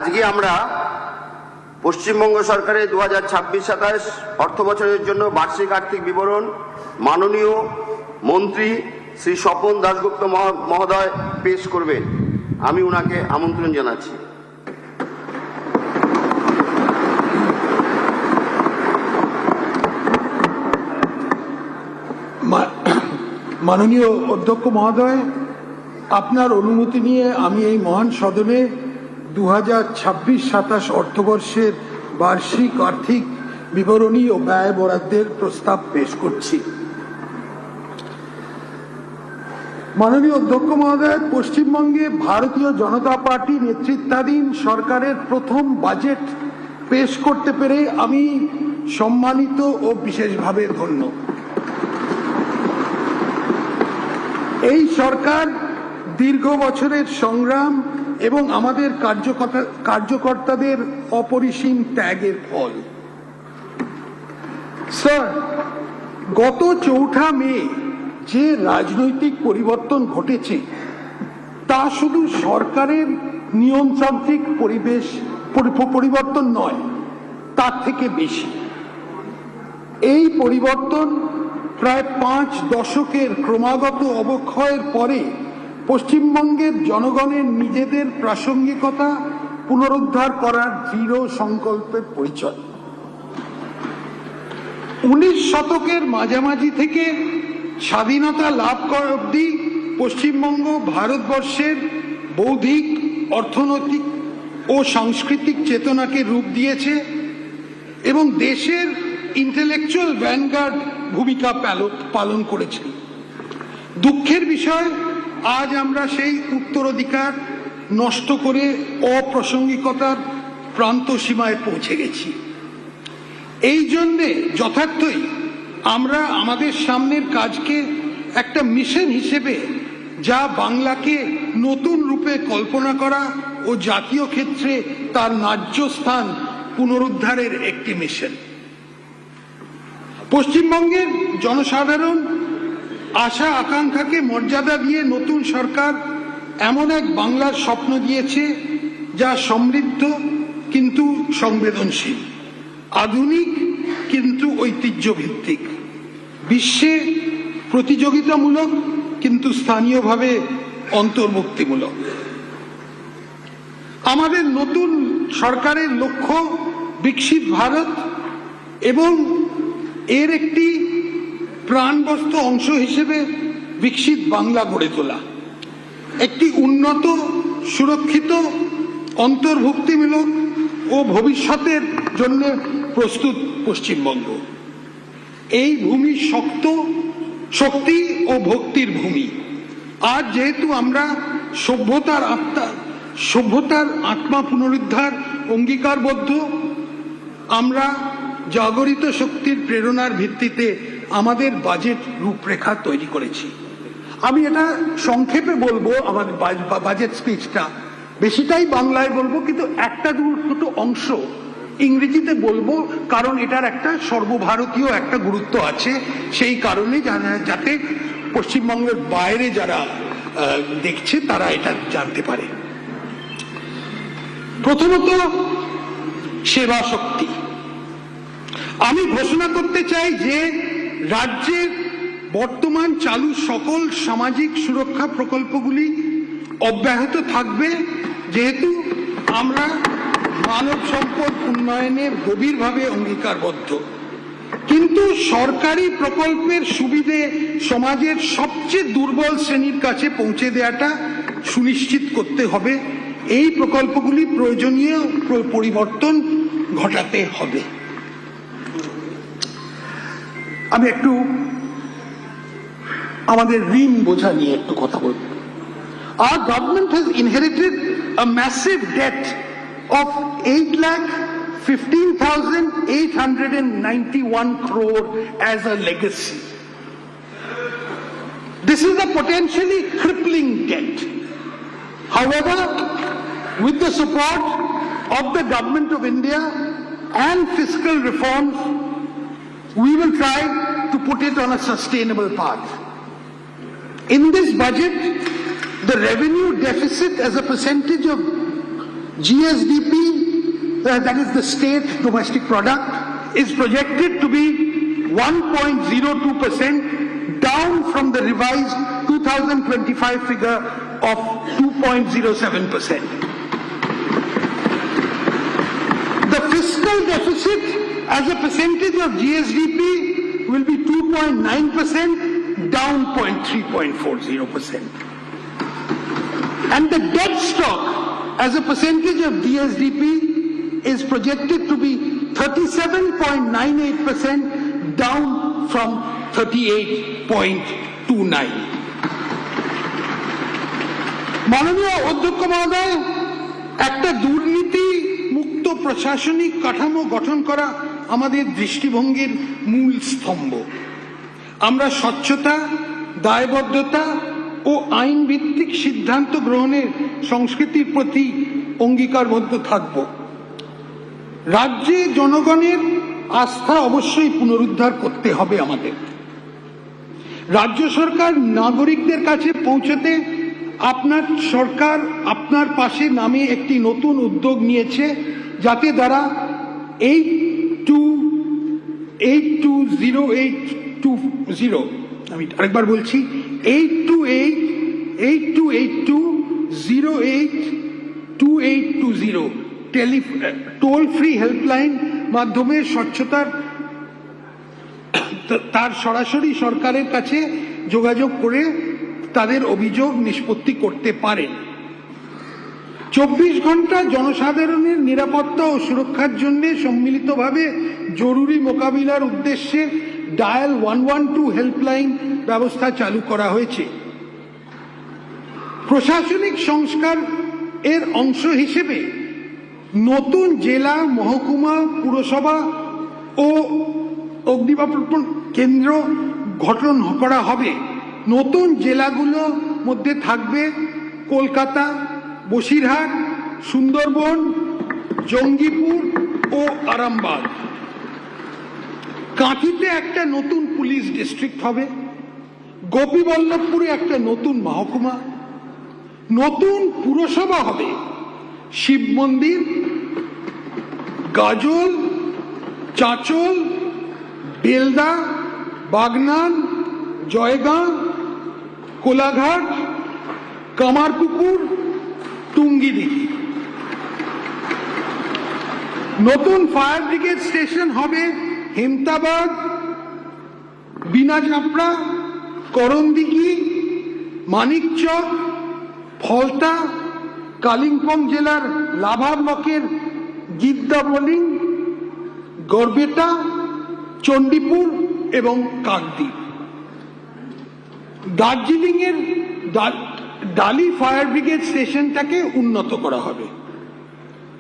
আজকে আমরা পশ্চিমবঙ্গ সরকারের 2026-27 অর্থবছরের জন্য বার্ষিক আর্থিক বিবরণ মাননীয় মন্ত্রী শ্রী স্বপন দাশগুপ্ত মহোদয় পেশ করবেন। আমি ওনাকে আমন্ত্রণ জানাচ্ছি। মাননীয় অধ্যক্ষ মহোদয়, আপনার অনুমতি নিয়ে আমি এই মহান সদনে 2026-27 অর্থবর্ষের বার্ষিক আর্থিক বিবরণী ও ব্যয় বরাদ্দের প্রস্তাব পেশ করছি। মাননীয় অধ্যক্ষ মহোদয়, পশ্চিমবঙ্গে ভারতীয় জনতা পার্টি নেতৃত্বাধীন সরকারের প্রথম বাজেট পেশ করতে পেরে আমি সম্মানিত ও বিশেষভাবে ধন্য। এই সরকার দীর্ঘ বছরের সংগ্রাম এবং আমাদের কার্যকর্তাদের অপরিসীম ত্যাগের ফল। স্যার, গত 4 মে যে রাজনৈতিক পরিবর্তন ঘটেছে তা শুধু সরকারের নিয়মতান্ত্রিক পরিবর্তন নয়, তার থেকে বেশি। এই পরিবর্তন প্রায় 5 দশকের ক্রমাগত অবক্ষয়ের পরে পশ্চিমবঙ্গের জনগণের নিজেদের প্রাসঙ্গিকতা পুনরুদ্ধার করার দৃঢ় সংকল্পের পরিচয়। 19 শতকের মাঝামাঝি থেকে স্বাধীনতা লাভ করা অবধি পশ্চিমবঙ্গ ভারতবর্ষের বৌদ্ধিক, অর্থনৈতিক ও সাংস্কৃতিক চেতনাকে রূপ দিয়েছে এবং দেশের ইন্টেলেকচুয়াল ভ্যানগার্ড ভূমিকা পালন করেছে। দুঃখের বিষয়, আজ আমরা সেই উত্তরাধিকার নষ্ট করে অপ্রাসঙ্গিকতার প্রান্ত সীমায় পৌঁছে গেছি। এই জন্যে যথার্থই আমরা আমাদের সামনের কাজকে একটা মিশন হিসেবে, যা বাংলাকে নতুন রূপে কল্পনা করা ও জাতীয় ক্ষেত্রে তার ন্যায্য স্থান পুনরুদ্ধারের একটি মিশন। পশ্চিমবঙ্গের জনসাধারণ আশা আকাঙ্ক্ষাকে মর্যাদা দিয়ে নতুন সরকার এমন এক বাংলার স্বপ্ন দিয়েছে যা সমৃদ্ধ কিন্তু সংবেদনশীল, আধুনিক কিন্তু ঐতিহ্যভিত্তিক, বিশ্বে প্রতিযোগিতামূলক কিন্তু স্থানীয়ভাবে অন্তর্ভুক্তিমূলক। আমাদের নতুন সরকারের লক্ষ্য বিকশিত ভারত এবং এর একটি প্রাণবন্ত অংশ হিসেবে বিকশিত বাংলা গড়ে তোলা, একটি উন্নত, সুরক্ষিত, অন্তর্ভুক্তিমূলক ও ভবিষ্যতের জন্য প্রস্তুত পশ্চিমবঙ্গ। এই ভূমি শক্তি ও ভক্তির ভূমি। আজ যেহেতু আমরা সভ্যতার আত্মা পুনরুদ্ধার অঙ্গীকারবদ্ধ, আমরা জাগরিত শক্তির প্রেরণার ভিত্তিতে আমাদের বাজেট রূপরেখা তৈরি করেছি। আমি এটা সংক্ষেপে বলবো, আমার বাজেট স্পিচটা বেশিটাই বাংলায় বলবো, কিন্তু একটা দুটো অংশ ইংরেজিতে বলবো, কারণ এটার একটা সর্বভারতীয় একটা গুরুত্ব আছে। সেই কারণে যাতে পশ্চিমবঙ্গের বাইরে যারা দেখছে তারা এটা জানতে পারে। প্রথমত, সেবা শক্তি। আমি ঘোষণা করতে চাই যে রাজ্যের বর্তমান চালু সকল সামাজিক সুরক্ষা প্রকল্পগুলি অব্যাহত থাকবে, যেহেতু আমরা মানব সম্পদ উন্নয়নের গভীরভাবে অঙ্গীকারবদ্ধ। কিন্তু সরকারি প্রকল্পের সুবিধে সমাজের সবচেয়ে দুর্বল শ্রেণীর কাছে পৌঁছে দেওয়াটা সুনিশ্চিত করতে হবে। এই প্রকল্পগুলি প্রয়োজনীয় পরিবর্তন ঘটাতে হবে। আমি একটু আমাদের ঋণ বোঝা নিয়ে একটু কথা বলব। Our government has inherited a massive debt of 8,15,891 crore as a legacy. This is a potentially crippling debt. However, with the support of the Government of India and fiscal reforms, we will try to put it on a sustainable path. In this budget, the revenue deficit as a percentage of GSDP, that is the state domestic product, is projected to be 1.02%, down from the revised 2025 figure of 2.07%. The fiscal deficit as a percentage of GSDP will be 2.9%, down 3.40%. And the debt stock as a percentage of GSDP is projected to be 37.98%, down from 38.29. মাননীয় অধ্যক্ষ মহোদয়, একটা দুর্নীতি মুক্ত প্রশাসনিক কাঠামো গঠন করা আমাদের দৃষ্টিভঙ্গির মূল স্তম্ভ। আমরা স্বচ্ছতা, দায়বদ্ধতা ও আইন ভিত্তিক সিদ্ধান্ত গ্রহণের সংস্কৃতির প্রতি অঙ্গীকারবদ্ধ থাকব। রাজ্যে জনগণের আস্থা অবশ্যই পুনরুদ্ধার করতে হবে আমাদের। রাজ্য সরকার নাগরিকদের কাছে পৌঁছতে আপনার সরকার আপনার পাশে নামে একটি নতুন উদ্যোগ নিয়েছে, যাতে দ্বারা 820820, আমি আরেকবার বলছি, 822820 টোল ফ্রি হেল্পলাইন মাধ্যমে স্বচ্ছতার তার সরাসরি সরকারের কাছে যোগাযোগ করে তাদের অভিযোগ নিষ্পত্তি করতে পারেন। 24 ঘন্টা জনসাধারণের নিরাপত্তা ও সুরক্ষার জন্য সম্মিলিতভাবে জরুরি মোকাবিলার উদ্দেশ্যে ডায়াল 112 হেল্পলাইন ব্যবস্থা চালু করা হয়েছে। প্রশাসনিক সংস্কার এর অংশ হিসেবে নতুন জেলা, মহকুমা, পুরসভা ও অগ্নিনির্বাপন কেন্দ্র গঠন করা হবে। নতুন জেলাগুলোর মধ্যে থাকবে কলকাতা, বসিরহাট, সুন্দরবন, জঙ্গিপুর ও আরামবাগ। কাঁথিতে একটা নতুন পুলিশ ডিস্ট্রিক্ট হবে। গোপীবল্লভপুরে একটা নতুন মহকুমা, নতুন পুরসভা হবে। শিব মন্দির, গাজল, চাঁচল, বেলদা, বাগনান, জয়গাঁ, কোলাঘাট, কামারপুকুর, টুঙ্গিদিঘি। নতুন ফায়ার ব্রিগেড স্টেশন হবে হেমতাবাদ, বিনাচাপড়া, করণদিঘি, মানিকচক, ফলতা, কালিম্পং জেলার লাভা ব্লকের গিদ্দাবলিং, গড়বেতা, চণ্ডীপুর এবং কাকদ্বীপ। দার্জিলিং এর ডালি ফায়ার ব্রিগেড স্টেশনটাকে উন্নত করা হবে।